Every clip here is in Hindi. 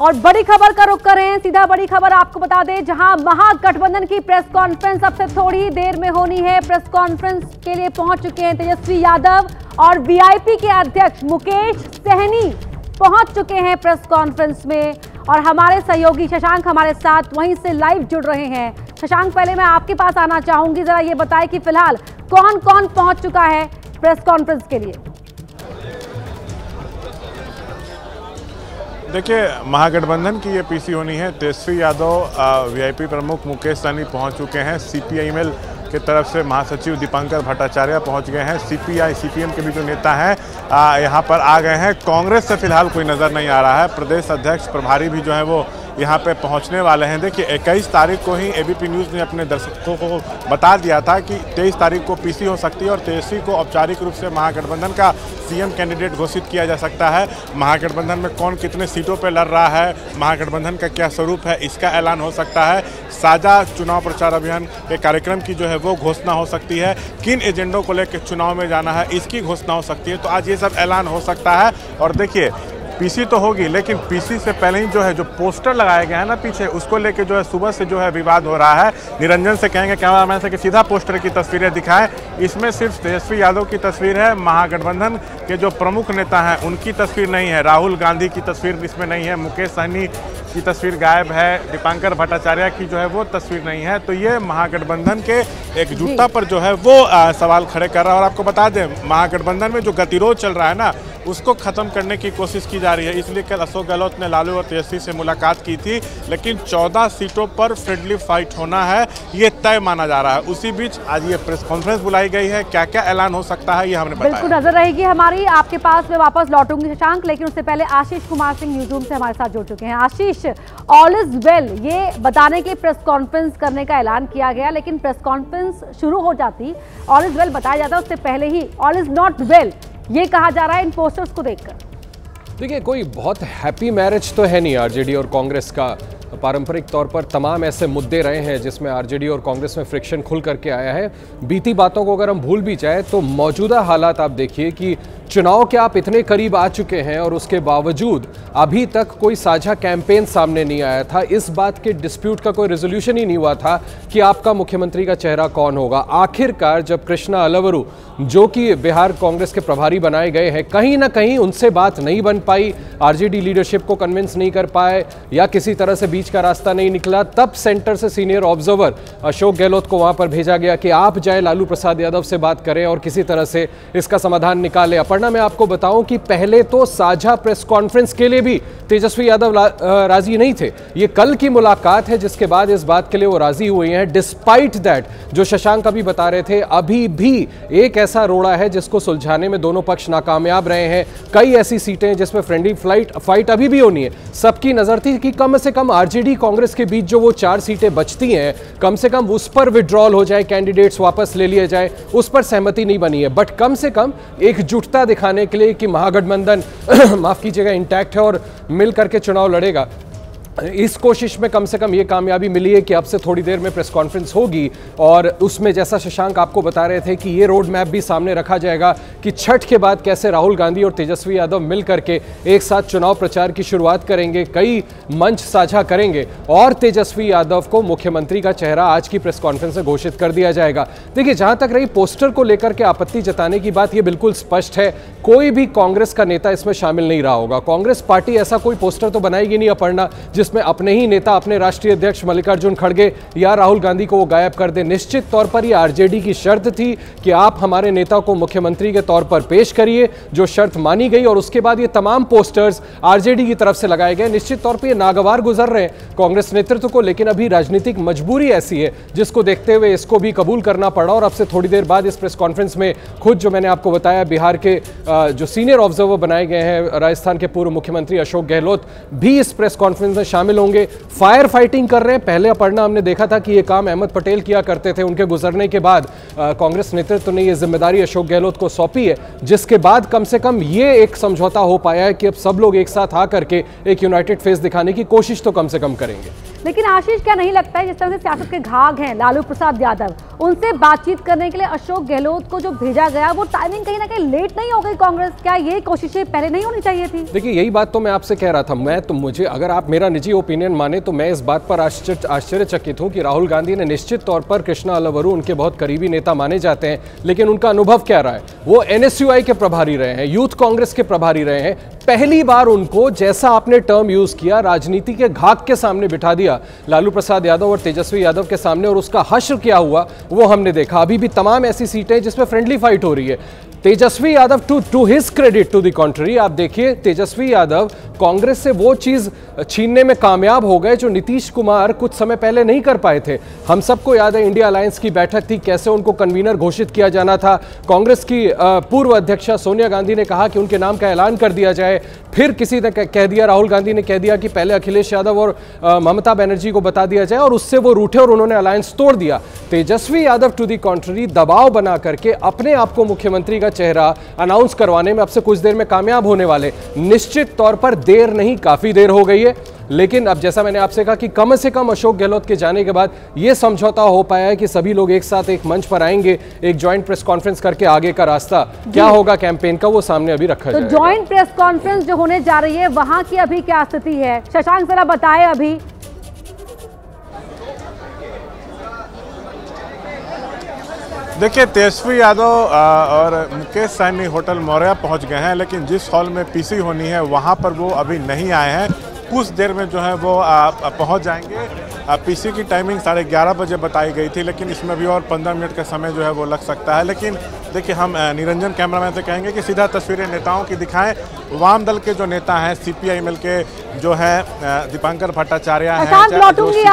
और बड़ी खबर का रुख करें, सीधा बड़ी खबर आपको बता दें, जहां महागठबंधन की प्रेस कॉन्फ्रेंस अब से थोड़ी ही देर में होनी है। प्रेस कॉन्फ्रेंस के लिए पहुंच चुके हैं तेजस्वी यादव और वीआईपी के अध्यक्ष मुकेश सहनी पहुंच चुके हैं प्रेस कॉन्फ्रेंस में। और हमारे सहयोगी शशांक हमारे साथ वहीं से लाइव जुड़ रहे हैं। शशांक, पहले मैं आपके पास आना चाहूंगी, जरा ये बताएं कि फिलहाल कौन कौन पहुंच चुका है प्रेस कॉन्फ्रेंस के लिए। देखिए, महागठबंधन की ये पीसी होनी है। तेजस्वी यादव, वीआईपी प्रमुख मुकेश सहनी पहुंच चुके हैं। सीपीआईएमएल की तरफ से महासचिव दीपांकर भट्टाचार्य पहुंच गए हैं। सीपीआई सीपीएम के भी जो नेता हैं यहां पर आ गए हैं। कांग्रेस से फिलहाल कोई नज़र नहीं आ रहा है। प्रदेश अध्यक्ष प्रभारी भी जो है वो यहाँ पे पहुँचने वाले हैं। देखिए, 21 तारीख को ही एबीपी न्यूज़ ने अपने दर्शकों को बता दिया था कि 23 तारीख को पीसी हो सकती है और तेजस्वी को औपचारिक रूप से महागठबंधन का सीएम कैंडिडेट घोषित किया जा सकता है। महागठबंधन में कौन कितने सीटों पर लड़ रहा है, महागठबंधन का क्या स्वरूप है, इसका ऐलान हो सकता है। साझा चुनाव प्रचार अभियान के कार्यक्रम की जो है वो घोषणा हो सकती है। किन एजेंडों को लेकर चुनाव में जाना है, इसकी घोषणा हो सकती है। तो आज ये सब ऐलान हो सकता है। और देखिए, पीसी तो होगी, लेकिन पीसी से पहले ही जो है जो पोस्टर लगाए गए हैं ना पीछे, उसको लेके जो है सुबह से जो है विवाद हो रहा है। निरंजन से कहेंगे कैमरामैन से कि सीधा पोस्टर की तस्वीरें दिखाएं। इसमें सिर्फ तेजस्वी यादव की तस्वीर है, महागठबंधन के जो प्रमुख नेता हैं उनकी तस्वीर नहीं है। राहुल गांधी की तस्वीर इसमें नहीं है, मुकेश सहनी की तस्वीर गायब है, दीपांकर भट्टाचार्य की जो है वो तस्वीर नहीं है। तो ये महागठबंधन के एकजुटता पर जो है वो सवाल खड़े कर रहा है। और आपको बता दें, महागठबंधन में जो गतिरोध चल रहा है ना, उसको खत्म करने की कोशिश की जा रही है। इसलिए कल अशोक गहलोत ने लालू और तेजस्वी से मुलाकात की थी, लेकिन 14 सीटों पर फ्रेंडली फाइट होना है, ये तय माना जा रहा है। उसी बीच आज ये प्रेस कॉन्फ्रेंस बुलाई गई है। क्या क्या ऐलान हो सकता है ये हमने बताया। बिल्कुल नजर रहेगी हमारी आपके पास। मैं वापस लौटूंगी शशांक, लेकिन उससे पहले आशीष कुमार सिंह न्यूज़ रूम से हमारे साथ जुड़ चुके हैं। आशीष, ऑल इज वेल ये बताने के प्रेस कॉन्फ्रेंस करने का ऐलान किया गया, लेकिन प्रेस कॉन्फ्रेंस शुरू हो जाती ऑल इज वेल बताया जाता है, उससे पहले ही ऑल इज नॉट वेल ये कहा जा रहा है इन पोस्टर्स को देखकर। देखिए, कोई बहुत हैप्पी मैरिज तो है नहीं आरजेडी और कांग्रेस का। पारंपरिक तौर पर तमाम ऐसे मुद्दे रहे हैं जिसमें आरजेडी और कांग्रेस में फ्रिक्शन खुल करके आया है। बीती बातों को अगर हम भूल भी जाए तो मौजूदा हालात आप देखिए कि चुनाव के आप इतने करीब आ चुके हैं और उसके बावजूद अभी तक कोई साझा कैंपेन सामने नहीं आया था। इस बात के डिस्प्यूट का कोई रेजोल्यूशन ही नहीं हुआ था कि आपका मुख्यमंत्री का चेहरा कौन होगा। आखिरकार जब कृष्णा अलवरू, जो कि बिहार कांग्रेस के प्रभारी बनाए गए हैं, कहीं ना कहीं उनसे बात नहीं बन पाई, आरजेडी लीडरशिप को कन्विंस नहीं कर पाए या किसी तरह से बीच का रास्ता नहीं निकला, तब सेंटर से सीनियर ऑब्जर्वर अशोक गहलोत को वहां पर भेजा गया कि आप जाए लालू प्रसाद यादव से बात करें और किसी तरह से इसका समाधान निकालें। अपर्णा, मैं आपको बताऊं कि पहले तो साझा प्रेस कॉन्फ्रेंस के लिए भी तेजस्वी यादव राजी नहीं थे। ये कल की मुलाकात है जिसके बाद इस बात के लिए वो राजी हुए हैं। डिस्पाइट दैट, जो शशांक अभी बता रहे थे, अभी भी एक ऐसा रोड़ा है जिसको सुलझाने में दोनों पक्ष नाकामयाब रहे हैं। कई ऐसी सीटें जिसमें फ्रेंडली फाइट अभी भी होनी है। सबकी नजर थी कि कम से कम आरजेडी कांग्रेस के बीच जो वो 4 सीटें बचती हैं, कम से कम उस पर विड्रॉल हो जाए, कैंडिडेट्स वापस ले लिए जाए, उस पर सहमति नहीं बनी है। बट कम से कम एकजुटता दिखाने के लिए कि महागठबंधन माफ कीजिएगा इंटैक्ट है और मिल करके चुनाव लड़ेगा, इस कोशिश में कम से कम ये कामयाबी मिली है कि अब से थोड़ी देर में प्रेस कॉन्फ्रेंस होगी। और उसमें जैसा शशांक आपको बता रहे थे कि ये रोड मैप भी सामने रखा जाएगा कि छठ के बाद कैसे राहुल गांधी और तेजस्वी यादव मिल करके एक साथ चुनाव प्रचार की शुरुआत करेंगे, कई मंच साझा करेंगे और तेजस्वी यादव को मुख्यमंत्री का चेहरा आज की प्रेस कॉन्फ्रेंस में घोषित कर दिया जाएगा। देखिए, जहां तक रही पोस्टर को लेकर के आपत्ति जताने की बात, यह बिल्कुल स्पष्ट है, कोई भी कांग्रेस का नेता इसमें शामिल नहीं रहा होगा। कांग्रेस पार्टी ऐसा कोई पोस्टर तो बनाएगी नहीं अपर्णा जिसमें अपने ही नेता, अपने राष्ट्रीय अध्यक्ष मल्लिकार्जुन खड़गे या राहुल गांधी को वो गायब कर दे। निश्चित तौर पर यह आरजेडी की शर्त थी कि आप हमारे नेता को मुख्यमंत्री के तौर पर पेश करिए, जो शर्त मानी गई। और उसके बाद ये तमाम पोस्टर्स आरजेडी की तरफ से लगाए गए। निश्चित तौर पर ये नागवार गुजर रहे हैं कांग्रेस नेतृत्व को, लेकिन अभी राजनीतिक मजबूरी ऐसी है जिसको देखते हुए इसको भी कबूल करना पड़ा। और अब से थोड़ी देर बाद इस प्रेस कॉन्फ्रेंस में खुद जो मैंने आपको बताया, बिहार के जो सीनियर ऑब्जर्वर बनाए गए हैं, राजस्थान के पूर्व मुख्यमंत्री अशोक गहलोत भी इस प्रेस कॉन्फ्रेंस में शामिल होंगे। फायर फाइटिंग कर रहे हैं। पहले अपर्णा हमने देखा था कि ये काम अहमद पटेल किया करते थे, उनके गुजरने के बाद कांग्रेस नेतृत्व ने ये जिम्मेदारी अशोक गहलोत को सौंपी है, जिसके बाद कम से कम ये एक समझौता हो पाया है कि अब सब लोग एक साथ आ करके एक यूनाइटेड फेस दिखाने की कोशिश तो कम से कम करेंगे। लेकिन आशीष, क्या नहीं लगता है जिस तरह से सियासत के घाघ हैं लालू प्रसाद यादव, उनसे बातचीत करने के लिए अशोक गहलोत को जो भेजा गया वो टाइमिंग कहीं ना कहीं लेट नहीं हो गई कांग्रेस? क्या ये कोशिशें पहले नहीं होनी चाहिए थी? देखिए, यही बात तो मैं आपसे कह रहा था। मुझे अगर आप मेरा निजी ओपिनियन माने तो मैं इस बात पर आश्चर्यचकित हूं कि राहुल गांधी ने निश्चित तौर पर कृष्णा अलवरू उनके बहुत करीबी नेता माने जाते हैं, लेकिन उनका अनुभव क्या रहा है? वो एनएसयूआई के प्रभारी रहे हैं, यूथ कांग्रेस के प्रभारी रहे हैं। पहली बार उनको, जैसा आपने टर्म यूज किया, राजनीति के घाक के सामने बिठा दिया, लालू प्रसाद यादव और तेजस्वी यादव के सामने, और उसका हश्र क्या हुआ वो हमने देखा। अभी भी तमाम ऐसी सीटें जिसमें फ्रेंडली फाइट हो रही है। Tejashwi Yadav, to his credit, to the contrary, आप देखिए तेजस्वी यादव कांग्रेस से वो चीज छीनने में कामयाब हो गए जो नीतीश कुमार कुछ समय पहले नहीं कर पाए थे। हम सबको याद है इंडिया अलायंस की बैठक थी, कैसे उनको कन्वीनर घोषित किया जाना था। कांग्रेस की पूर्व अध्यक्षा सोनिया गांधी ने कहा कि उनके नाम का ऐलान कर दिया जाए। फिर किसी ने कह दिया, राहुल गांधी ने कह दिया कि पहले अखिलेश यादव और ममता बनर्जी को बता दिया जाए, और उससे वो रूठे और उन्होंने अलायंस तोड़ दिया। तेजस्वी यादव टू दी कॉन्ट्ररी दबाव बना करके अपने आप को मुख्यमंत्री का चेहरा अनाउंस करवाने में अब से कुछ देर में कामयाब होने वाले। निश्चित तौर पर देर नहीं, काफी देर हो गई है, लेकिन अब जैसा मैंने आपसे कहा कि कम से कम अशोक गहलोत के जाने के बाद यह समझौता हो पाया है कि सभी लोग एक साथ एक मंच पर आएंगे, एक ज्वाइंट प्रेस कॉन्फ्रेंस करके आगे का रास्ता क्या होगा कैंपेन का वो सामने अभी रखा जाएगा। तो ज्वाइंट प्रेस कॉन्फ्रेंस जो होने जा रही है वहां की अभी क्या स्थिति है, शशांक जरा बताएं अभी। देखिए, तेजस्वी यादव और मुकेश सैनी होटल मौर्या पहुंच गए हैं, लेकिन जिस हॉल में पीसी होनी है वहां पर वो अभी नहीं आए हैं। कुछ देर में जो है वो पहुंच जाएंगे। पीसी की टाइमिंग 11:30 बजे बताई गई थी, लेकिन इसमें भी और 15 मिनट का समय जो है वो लग सकता है। लेकिन देखिए, हम निरंजन कैमरामैन से कहेंगे कि सीधा तस्वीरें नेताओं की दिखाएं। वाम दल के जो नेता हैं, सीपीआईएमएल के जो है दीपांकर भट्टाचार्य हैं। लौटूंगी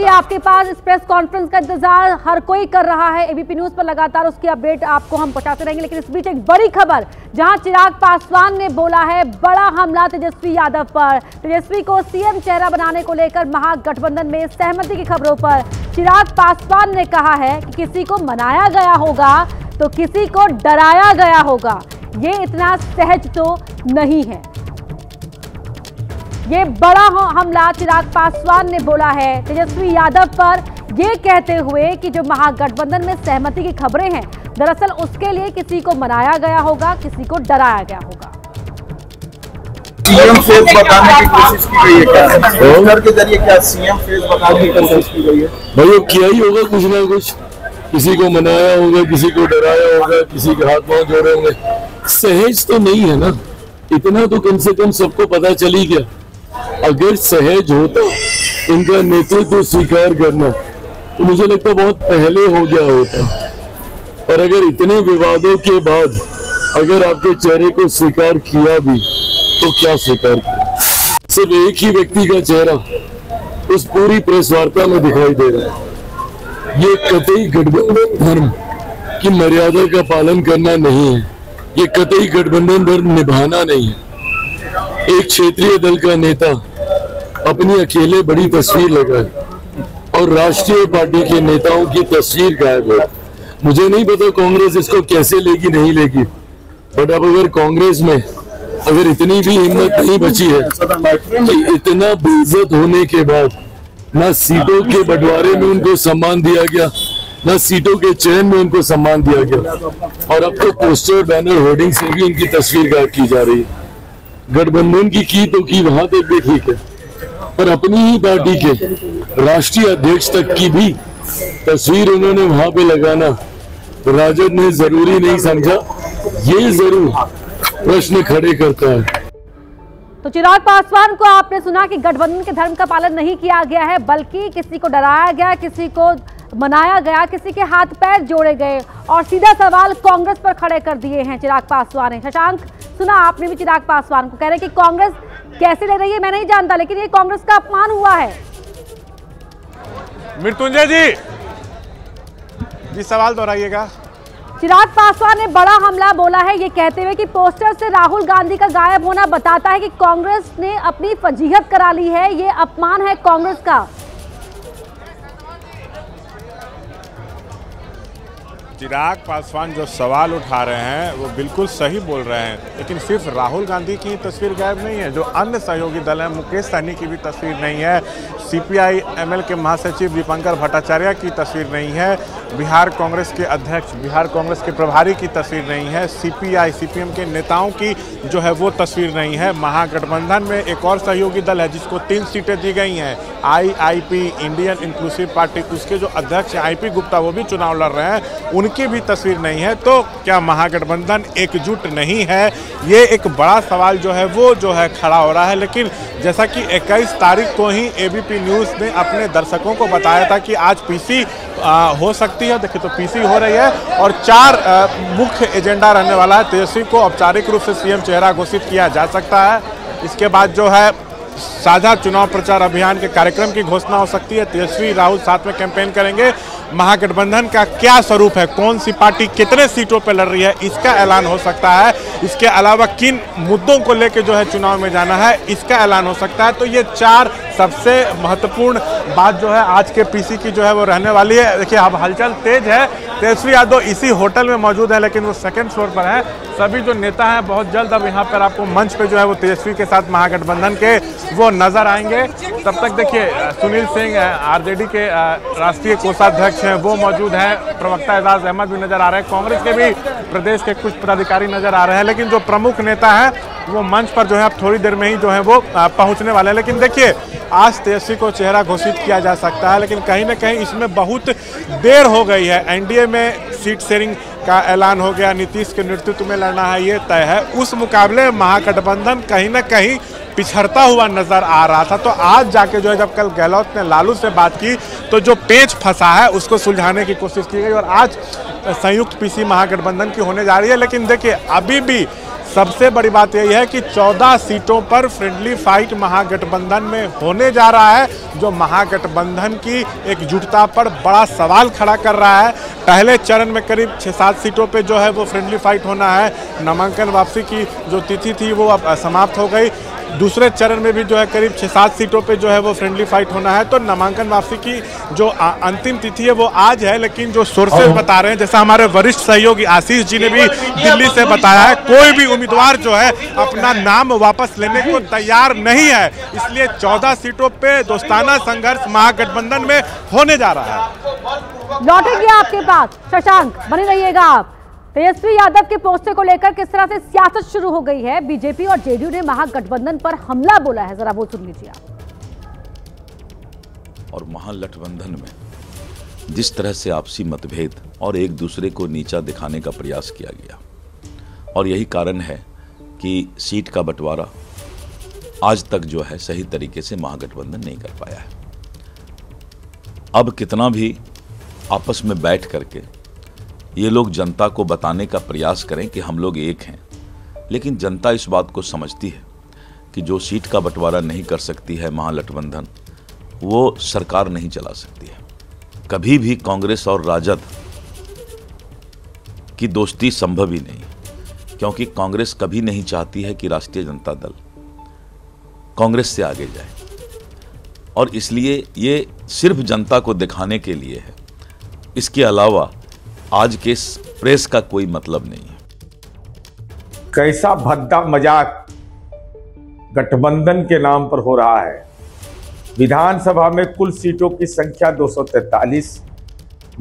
आपके पास। इस प्रेस कॉन्फ्रेंस का इंतजार हर कोई कर रहा है। एबीपी न्यूज पर लगातार उसकी अपडेट आपको हम पहुंचाते रहेंगे। लेकिन इस बीच एक बड़ी खबर, जहां चिराग पासवान ने बोला है बड़ा हमला तेजस्वी यादव पर। तेजस्वी को सीएम चेहरा बनाने को लेकर महागठबंधन में सहमति की खबरों पर चिराग पासवान ने कहा है कि किसी को मनाया गया होगा तो किसी को डराया गया होगा, ये इतना सहज तो नहीं है। ये बड़ा हमला चिराग पासवान ने बोला है तेजस्वी यादव पर, ये कहते हुए कि जो महागठबंधन में सहमति की खबरें हैं, दरअसल उसके लिए किसी को मनाया गया होगा, किसी को डराया गया होगा। सीएम फेस बताने की कोशिश की गई है क्या? ट्विटर के जरिए क्या सीएम फेस बताने की कोशिश की गई है? भाई वो किया ही होगा कुछ ना कुछ, किसी को मनाया होगा, किसी को डराया होगा, किसी के हाथ पांव जोड़े होंगे। सहज तो नहीं है ना, इतना तो कम से कम सबको पता चल ही गया। अगर सहज होता इनका नेतृत्व स्वीकार करना तो मुझे लगता बहुत पहले हो गया होता। और अगर इतने विवादों के बाद अगर आपके चेहरे को स्वीकार किया भी तो क्या स्वीकार किया? सिर्फ एक ही व्यक्ति का चेहरा उस पूरी प्रेस वार्ता में दिखाई दे रहा है। ये कतई गठबंधन धर्म की मर्यादा का पालन करना नहीं है, ये कतई गठबंधन धर्म निभाना नहीं है। एक क्षेत्रीय दल का नेता अपनी अकेले बड़ी तस्वीर लगाए और राष्ट्रीय पार्टी के नेताओं की तस्वीर गायब हो। मुझे नहीं पता कांग्रेस इसको कैसे लेगी नहीं लेगी, बट अब अगर कांग्रेस में अगर इतनी भी हिम्मत नहीं बची है कि इतना बेइज्जत होने के बाद ना सीटों के बंटवारे में उनको सम्मान दिया गया, ना सीटों के चयन में उनको सम्मान दिया गया, और अब तो पोस्टर बैनर होर्डिंग से भी इनकी तस्वीर गायब की जा रही है। गठबंधन की तो की वहां तक भी ठीक है, पर अपनी ही पार्टी के राष्ट्रीय अध्यक्ष तक की भी तस्वीर उन्होंने वहां पे लगाना राजद ने जरूरी नहीं समझा। ये जरूर प्रश्न खड़े करता है। तो चिराग पासवान को आपने सुना कि गठबंधन के धर्म का पालन नहीं किया गया है, बल्कि किसी को डराया गया, किसी को मनाया गया, किसी के हाथ पैर जोड़े गए और सीधा सवाल कांग्रेस पर खड़े कर दिए हैं चिराग पासवान ने। शशांक, सुना आपने भी चिराग पासवान को, कह रहे हैं कि कांग्रेस कैसे ले रही है मैं नहीं जानता, लेकिन ये कांग्रेस का अपमान हुआ है। मृत्युंजय जी सवाल दोहराइएगा। चिराग पासवान ने बड़ा हमला बोला है, ये कहते हुए कि पोस्टर से राहुल गांधी का गायब होना बताता है कि कांग्रेस ने अपनी फजीहत करा ली है, ये अपमान है कांग्रेस का। चिराग पासवान जो सवाल उठा रहे हैं वो बिल्कुल सही बोल रहे हैं, लेकिन सिर्फ राहुल गांधी की तस्वीर गायब नहीं है, जो अन्य सहयोगी दल हैं मुकेश सहनी की भी तस्वीर नहीं है, सीपीआई एमएल के महासचिव दीपांकर भट्टाचार्य की तस्वीर नहीं है, बिहार कांग्रेस के अध्यक्ष, बिहार कांग्रेस के प्रभारी की तस्वीर नहीं है, सीपीआई सीपीएम के नेताओं की जो है वो तस्वीर नहीं है। महागठबंधन में एक और सहयोगी दल है जिसको 3 सीटें दी गई हैं, आईआईपी, इंडियन इंक्लूसिव पार्टी, उसके जो अध्यक्ष हैं आईपी गुप्ता वो भी चुनाव लड़ रहे हैं, उनकी भी तस्वीर नहीं है। तो क्या महागठबंधन एकजुट नहीं है, ये एक बड़ा सवाल जो है वो जो है खड़ा हो रहा है। लेकिन जैसा कि 21 तारीख को ही एबीपी न्यूज़ ने अपने दर्शकों को बताया था कि आज पीसी हो सकती है, देखिए तो पीसी हो रही है और 4 मुख्य एजेंडा रहने वाला है। तेजस्वी को औपचारिक रूप से सीएम चेहरा घोषित किया जा सकता है, इसके बाद जो है साझा चुनाव प्रचार अभियान के कार्यक्रम की घोषणा हो सकती है, तेजस्वी राहुल साथ में कैंपेन करेंगे, महागठबंधन का क्या स्वरूप है, कौन सी पार्टी कितने सीटों पर लड़ रही है इसका ऐलान हो सकता है, इसके अलावा किन मुद्दों को लेकर जो है चुनाव में जाना है इसका ऐलान हो सकता है। तो ये 4 सबसे महत्वपूर्ण बात जो है आज के पीसी की जो है वो रहने वाली है। देखिए अब हलचल तेज है, तेजस्वी यादव इसी होटल में मौजूद है लेकिन वो 2nd फ्लोर पर है। सभी जो नेता हैं बहुत जल्द अब यहाँ पर आपको मंच पे जो है वो तेजस्वी के साथ महागठबंधन के वो नजर आएंगे। तब तक देखिए सुनील सिंह आरजेडी के राष्ट्रीय कोषाध्यक्ष हैं वो मौजूद हैं, प्रवक्ता एजाज अहमद भी नजर आ रहे हैं, कांग्रेस के भी प्रदेश के कुछ पदाधिकारी नजर आ रहे हैं, लेकिन जो प्रमुख नेता हैं वो मंच पर जो है अब थोड़ी देर में ही जो है वो पहुंचने वाले हैं। लेकिन देखिए आज तेजस्वी को चेहरा घोषित किया जा सकता है, लेकिन कहीं ना कहीं इसमें बहुत देर हो गई है। एनडीए में सीट शेयरिंग का ऐलान हो गया, नीतीश के नेतृत्व में लड़ना है ये तय है, उस मुकाबले महागठबंधन कहीं ना कहीं पिछड़ता हुआ नजर आ रहा था। तो आज जाके जो है जब कल गहलोत ने लालू से बात की तो जो पेच फंसा है उसको सुलझाने की कोशिश की गई और आज संयुक्त पीसी महागठबंधन की होने जा रही है। लेकिन देखिए अभी भी सबसे बड़ी बात यही है कि 14 सीटों पर फ्रेंडली फाइट महागठबंधन में होने जा रहा है, जो महागठबंधन की एकजुटता पर बड़ा सवाल खड़ा कर रहा है। पहले चरण में करीब 6-7 सीटों पे जो है वो फ्रेंडली फाइट होना है, नामांकन वापसी की जो तिथि थी वो अब समाप्त हो गई। दूसरे चरण में भी जो है करीब 6-7 सीटों पे जो है वो फ्रेंडली फाइट होना है। तो नामांकन वापसी की जो अंतिम तिथि है वो आज है, लेकिन जो सोर्सेज बता रहे हैं, जैसा हमारे वरिष्ठ सहयोगी आशीष जी ने भी दिल्ली से बताया है, कोई भी उम्मीदवार जो है अपना नाम वापस लेने को तैयार नहीं है, इसलिए 14 सीटों पे दोस्ताना संघर्ष महागठबंधन में होने जा रहा है। लौटेंगे आपके पास, शशांक बने रहिएगा आप। तेजस्वी यादव के पोस्टर को लेकर किस तरह से सियासत शुरू हो गई है, बीजेपी और जेडीयू ने महागठबंधन पर हमला बोला है, जरा वो सुन लीजिए आप। और महागठबंधन में जिस तरह से आपसी मतभेद और एक दूसरे को नीचा दिखाने का प्रयास किया गया, और यही कारण है कि सीट का बंटवारा आज तक जो है सही तरीके से महागठबंधन नहीं कर पाया है। अब कितना भी आपस में बैठ करके ये लोग जनता को बताने का प्रयास करें कि हम लोग एक हैं, लेकिन जनता इस बात को समझती है कि जो सीट का बंटवारा नहीं कर सकती है महागठबंधन, वो सरकार नहीं चला सकती है। कभी भी कांग्रेस और राजद की दोस्ती संभव ही नहीं, क्योंकि कांग्रेस कभी नहीं चाहती है कि राष्ट्रीय जनता दल कांग्रेस से आगे जाए, और इसलिए ये सिर्फ जनता को दिखाने के लिए है। इसके अलावा आज के प्रेस का कोई मतलब नहीं है। कैसा भद्दा मजाक गठबंधन के नाम पर हो रहा है। विधानसभा में कुल सीटों की संख्या 243,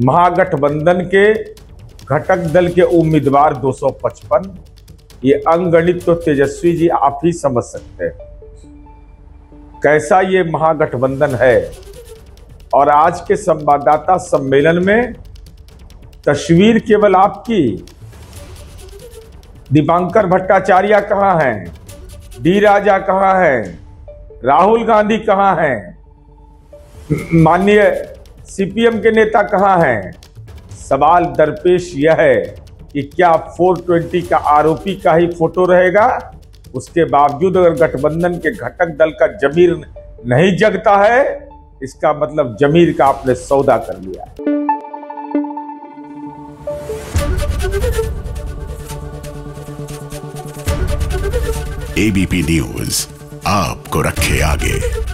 महागठबंधन के घटक दल के उम्मीदवार 255। ये अंगणित तो तेजस्वी जी आप ही समझ सकते हैं कैसा ये महागठबंधन है। और आज के संवाददाता सम्मेलन में तस्वीर केवल आपकी, दीपांकर भट्टाचार्य कहां हैं, डी राजा कहां हैं, राहुल गांधी कहां हैं, माननीय सीपीएम के नेता कहां हैं। सवाल दरपेश यह है कि क्या 420 का आरोपी का ही फोटो रहेगा, उसके बावजूद अगर गठबंधन के घटक दल का जमीर नहीं जगता है, इसका मतलब जमीर का आपने सौदा कर लिया है। एबीपी न्यूज आपको रखे आगे।